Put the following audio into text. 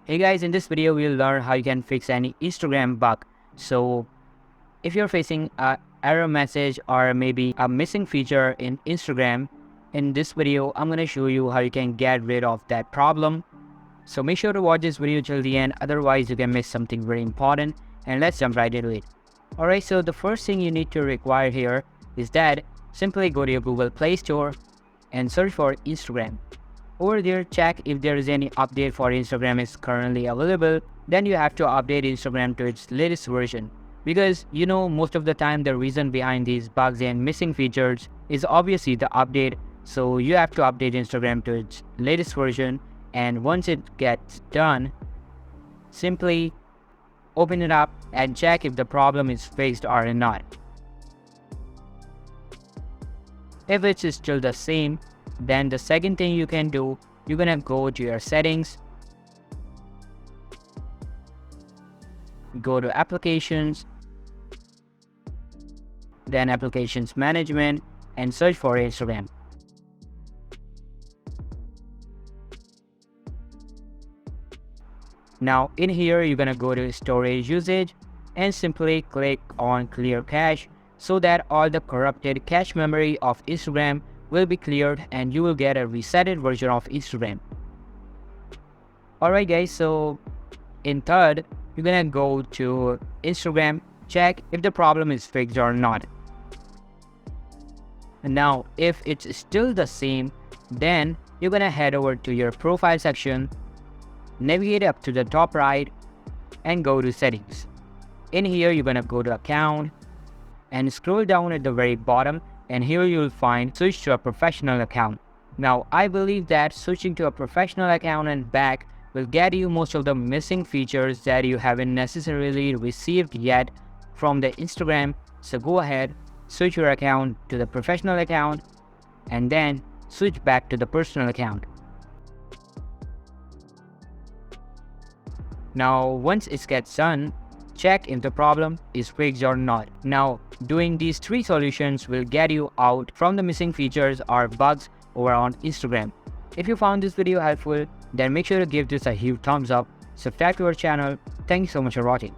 Hey guys, in this video we'll learn how you can fix any Instagram bug. So if you're facing a error message or maybe a missing feature in Instagram, in this video I'm going to show you how you can get rid of that problem. So make sure to watch this video till the end, otherwise you can miss something very important, and let's jump right into it. Alright, so the first thing you need to require here is that simply go to your Google Play Store and search for Instagram. Over there, check if there is any update for Instagram is currently available. Then you have to update Instagram to its latest version. Because most of the time the reason behind these bugs and missing features is obviously the update. So you have to update Instagram to its latest version, and once it gets done, simply open it up and check if the problem is fixed or not. If it's still the same, then the second thing you can do, you're gonna go to your settings, go to applications, then applications management, and search for Instagram. Now in here you're gonna go to storage usage and simply click on clear cache, so that all the corrupted cache memory of Instagram will be cleared and you will get a resetted version of Instagram. Alright guys, so in third, you're gonna go to Instagram, check if the problem is fixed or not. And now if it's still the same, then you're gonna head over to your profile section, navigate up to the top right and go to settings. In here you're gonna go to account and scroll down at the very bottom, and here you'll find switch to a professional account. Now I believe that switching to a professional account and back will get you most of the missing features that you haven't necessarily received yet from the Instagram. So go ahead, switch your account to the professional account and then switch back to the personal account. Now once it gets done, check if the problem is fixed or not. Now doing these three solutions will get you out from the missing features or bugs over on Instagram. If you found this video helpful, then make sure to give this a huge thumbs up, subscribe to our channel. Thank you so much for watching.